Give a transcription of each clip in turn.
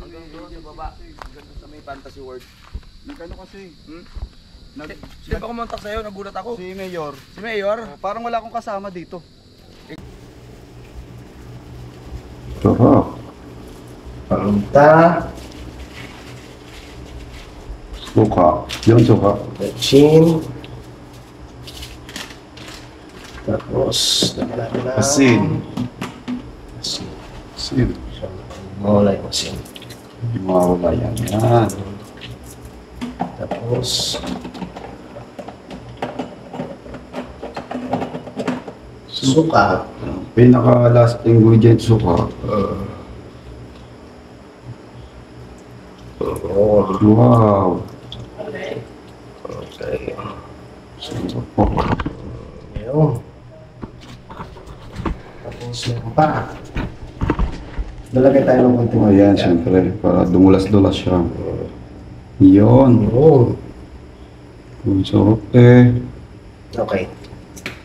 Hanggang doon sa baba. Hanggang doon sa may fantasy world. Nagkano kasi? Sino ba kumontak sa'yo? Nagulat ako. Si Mayor. Si Mayor? Parang wala akong kasama dito. Sarap. Paminta. Suka. Yung suka. Chin. Tapos, nakalaki na. Asin. Asin. Asin. Mawala yung asin. Mawala yan. Yan. Tapos, suka. Pinaka last ingredient suka. Oh, Wow. okay. Sarap po. Ayun. Tapos, meron pa. Lalagay tayo ng konting Ayan, siyempre. Para dumulas-dulas siya. Yun. Ayun. Ang sarap eh. Okay.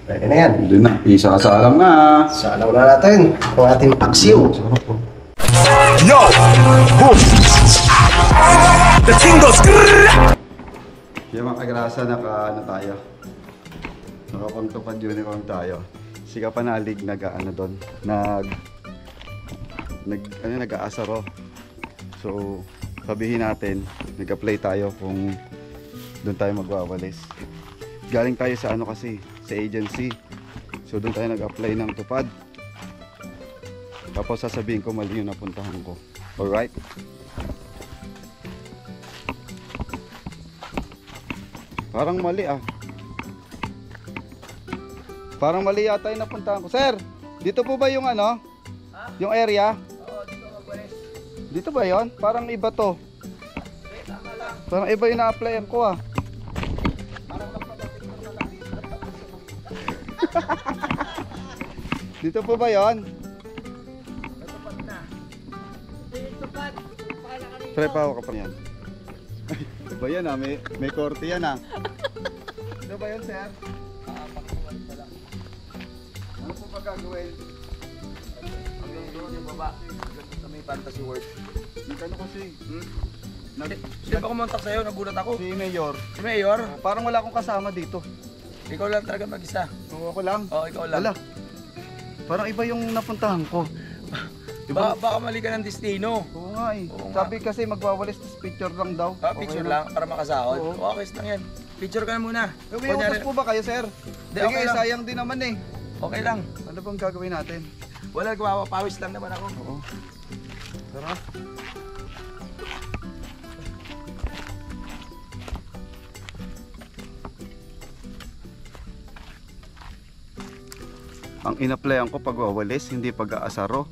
Pwede na yan. Hindi na. Isa-asalang na. Salaw na natin ang ating paksiw. Sarap po. Yo! Boom! The thing goes Yung mga kagrasa, ano tayo. Nakapagtupad uniform tayo. Si Kapanalig nag-ano doon. Nag-aasaro. So, sabihin natin, nag-apply tayo kung doon tayo magwawalis. Galing tayo sa ano kasi, sa agency. So, doon tayo nag-apply ng tupad. Tapos sasabihin ko mali yung napuntahan ko. Alright? Parang mali ah. Parang mali yata yung napuntahan ko. Sir, dito po ba yung ano? Yung area? Oo, dito mag-west. Dito ba yon? Parang iba to. Parang iba yung na-applyan ko ah. Dito po ba yon? Natupad na. Natupad. Pre, pahawa ka pa yan. Ay, iba yan ah. May korte yan ah. Dito ba yun, sir? Ano po ba gagawin? Hanggang doon sa baba. Hanggang doon sa may fantasy world. Nagkano kasi? Sino ba kumontak sa'yo? Nagulat ako. Si Mayor. Si Mayor? Parang wala akong kasama dito. Ikaw lang talaga mag-isa. Oo, ako lang. Oo, ikaw lang. Wala. Parang iba yung napuntahan ko. Baka mali ka ng destino. Oo nga eh. Oo nga. Sabi kasi magwawalis, tas picture lang daw. Picture Okay lang para makasahod. Oo. Okay lang yan. Picture ka na muna. May utos po ba kayo, sir? Hindi, Sige, okay lang. sayang din naman eh. Okay lang. Ano bang gagawin natin? Wala, pawis lang naman ako. Oo. Tara. Ang inaplayan ko pagwawalis, hindi pag-aasaro.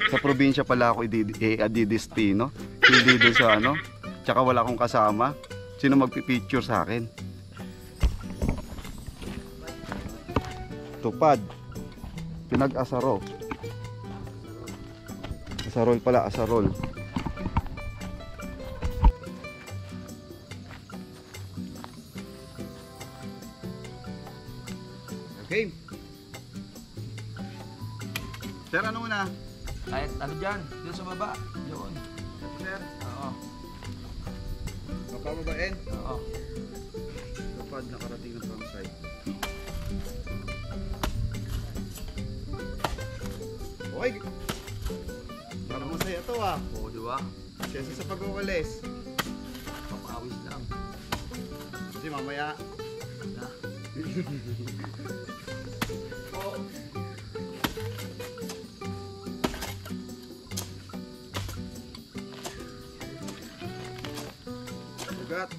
Sa probinsya pala ako i-destino. Hindi doon sa ano. Tsaka wala akong kasama. Sino magpipicture sa akin? Tupad. Pinag-asaro. Asarol pala, asarol. Okay. Sir, ano muna? Kahit ano dyan, doon sa baba. Doon. Sir, Oo. mapababain. Oo. Tupad, nakarating ng pang side. Okay. Parang masaya to ah. Oo, di ba? Kasi sa pagwawalis. Papawis lang. Kasi mamaya. Na. Sugat.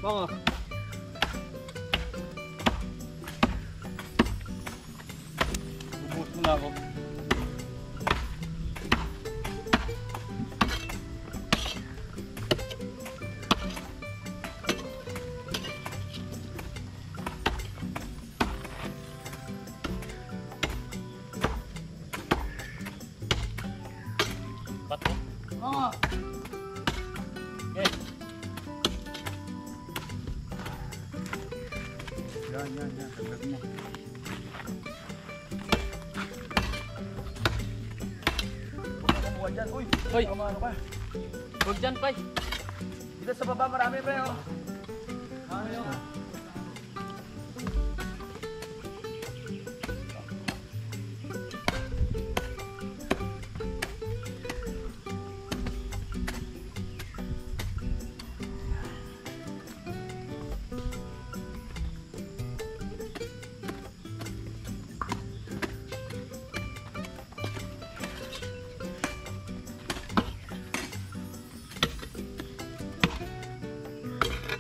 Baka. Ubus mo na ako. Bato? Oo. Okay. Yan. Taglag mo. Kumuha dyan. Uy! Hoy! Ano ka? Huwag dyan, Pai. Dito sa baba, marami pa yun. Ano yun?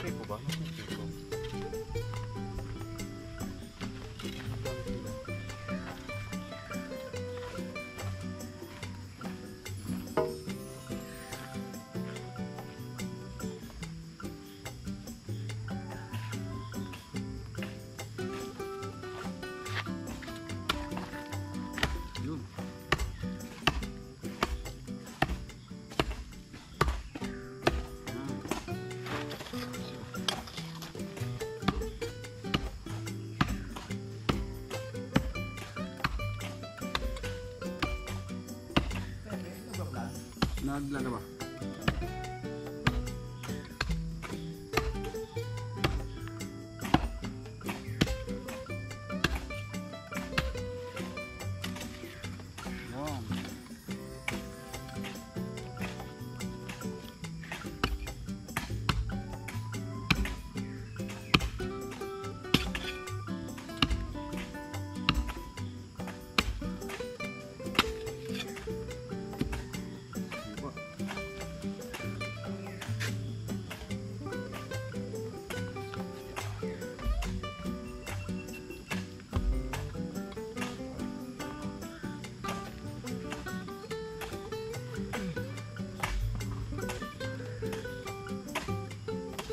Okay po ba? Okay po. Yun. Naglala ba?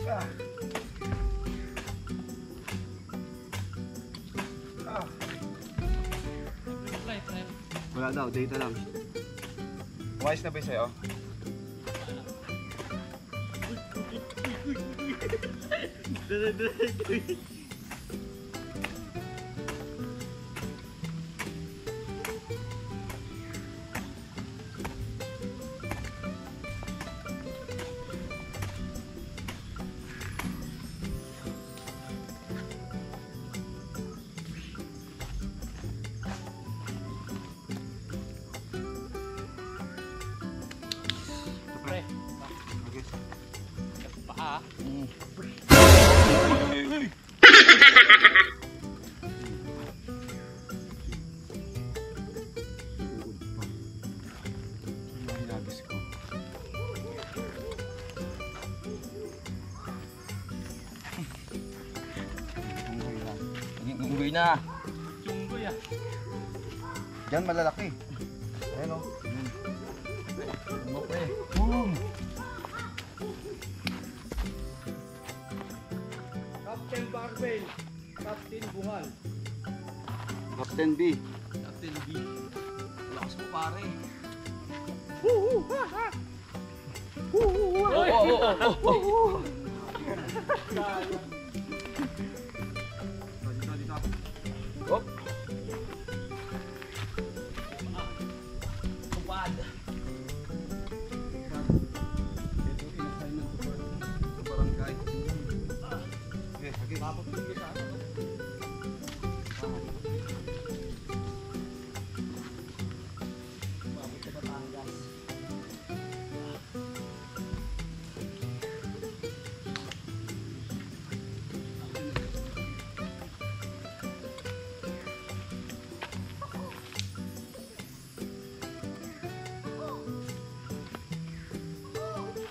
Yan. Diba? Wala daw, data lang. Wise na ba sa'yo? Pre, Okay. paa. Uod pa. Ano ang labis ko? Unggoy lang. Naging unggoy na. Unggoy ah. Diyan malalaki. Ayan o. Ano pre? Boom! Captain Barbell. Captain Bungal. Captain B. Captain B. Lakas mo pare. Oh. Dito. Oh. Kupad. Ito in-assignment ko sa barangay. Okay. Tapos tingin sa ano? Mabot sa Batangas.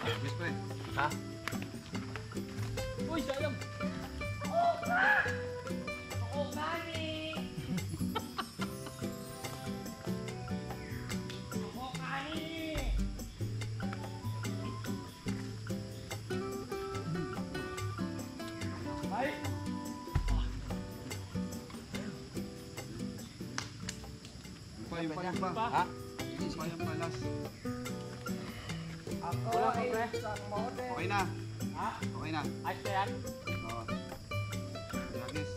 Yes, pre. Ha? Uy, sa Yung pa. Ha? Yung pa, last. Wala pa, pre. Okay na. Ha? Okay na. Ayos na yan? Oo. Lagis.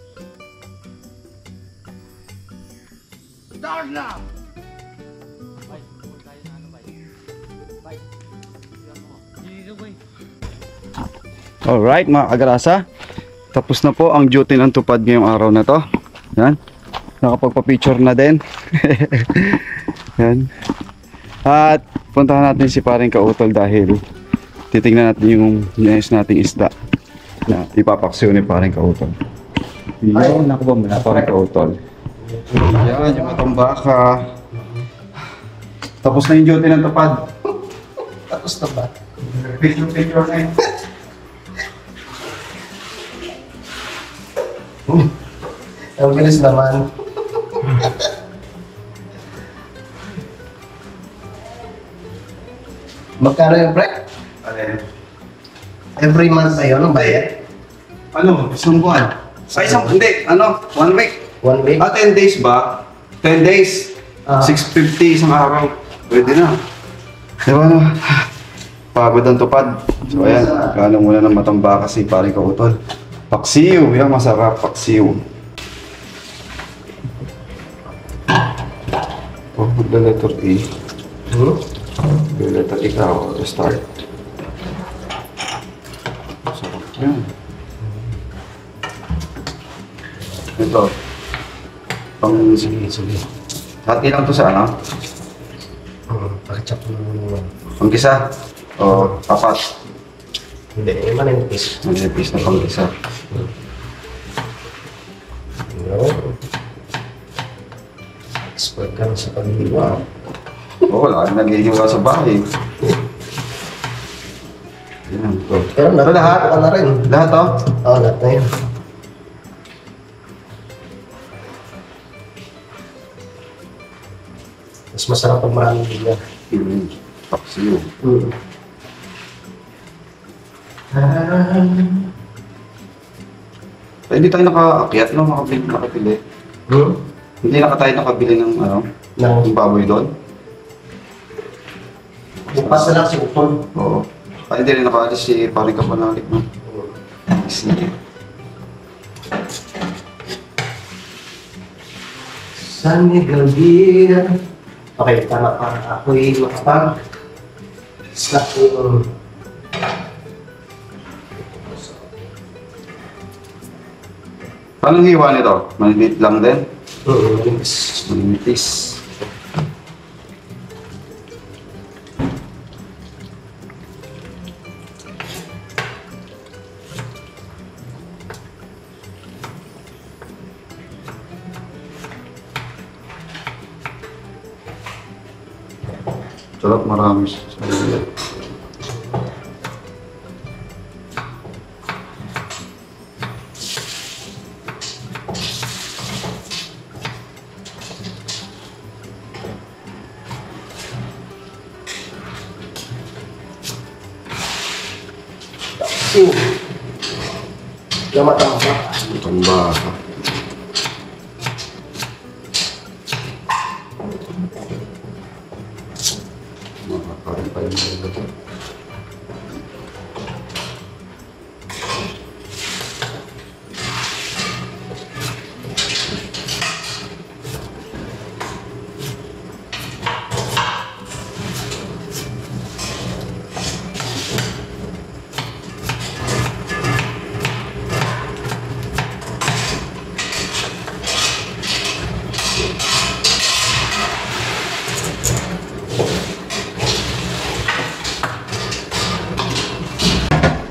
Start na! Bay, pumunta tayo sa ano, bay? Bay. Dito, bay. Alright mga kagrasa. Tapos na po ang duty ng tupad ngayong araw na to. Yan. Nakapagpa-picture na din. Yan. At puntahan natin si paring Kautol dahil titingnan natin yung nais nating isda na ipapaksiw ni paring Kautol. Yun, naku ba muna paring Kautol. Yan, yung matang baka. Tapos na yung duty ng tupad. Tapos na ba? Picture na yun. Ang bilis naman. Magkano yung break? Alin? Every month ba yun ang bayad? Ano? Isang buwan? Sa isang, hindi. Ano? 1 week. 1 week? 10 days ba? 10 days. Ah. 650 isang araw. Pwede na. Diba no? Pagod ang tupad. So ayan, gano'n muna ng matamba kasi paring Kautol. Paksiw. Yan, masarap. Paksiw. Oh, the letter A. The letter ikaw. Start. Masarap yan. Ito. Sige. Hati lang to sa ano? Pakachap mo naman. Pangkisa? O apat? Hindi, yung manipis. Manipis na pangkisa. No. Expert ka na sa paghiwa. Oo, wala kang naghihiwa sa bahay. Yan. Pero Ito lahat? ka na rin. Lahat to? Oo, lahat na yun. Mas masarap pag maraming biga. Paksiw. Hindi tayo nakaakyat, no? Nakapili. Hindi tayo nakabili ng ano? Ng baboy doon? Bukas na lang si Utol. Oo. Ay, hindi rin nakaalis si paring Kapanalik, no? Sige. Sunny Galvia. Okay, tama pa. Ako'y makapag. Stop yung... Paano hiwa nito? Manipit lang din? Yes. Manipis. Sarap, marami siya. Sing. Gamatang pa. Itong baka. Makakain pa yung mga.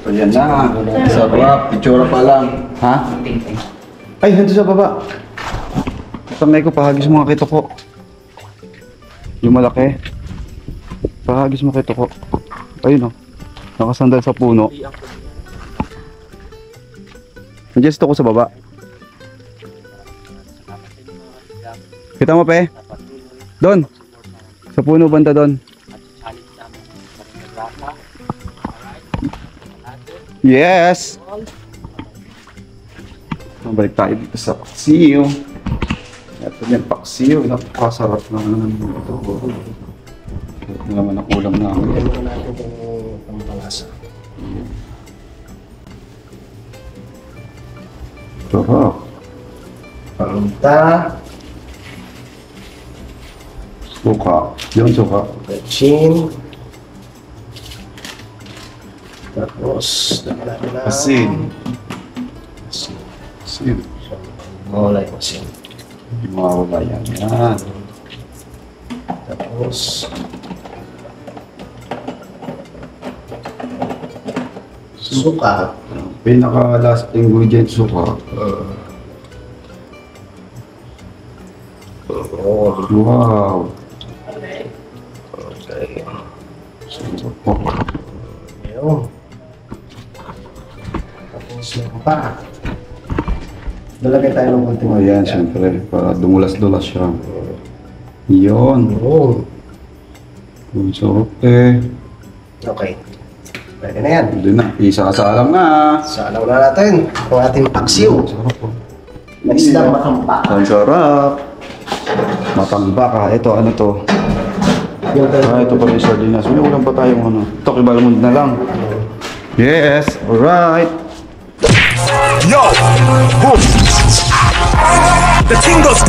So yan na. Sarap. Itsura pa lang. Ha? Ay, nandito sa baba. Tangay ko, pahagis mo nga kito ko. Yung malaki. Pahagis mo kito ko. Ayun o. Nakasandal sa puno. Nandiyan ko sa baba. Kita mo, pe? Doon. Sa puno banda doon. Yes. Balik tayo dito sa paksiw. Ito yung paksiw. Napakasarap naman ito. Ito naman ang ulam namin. Ito natin itong pampalasa. Sarap. Paminta. Suka. Yung suka. Betchin. Tapos, dami natin na. Asin. Asin. Asin. Mawala yung asin. Mawala yan. Yan. Tapos, suka. Pinaka-last ingredient suka. Oh, Wow. okay. Suka. Ayun. Tapos, meron pa. Lalagay tayo ng konting Ayan, syempre. Para dumulas-dulas siya. Yun. Oo. Ang sarap eh. Okay. Pwede na yan. Hindi na. Isa-asalang na. Salaw na natin ang ating paksiw. Ang sarap po. Na islang makampa. Ang sarap. Matamba ka. Ito, ano to? Ito pa yung sardinas. May ulam pa tayong ano. Ito, kibalmond na lang. Yes. Alright. Yo! Boom! The thing goes.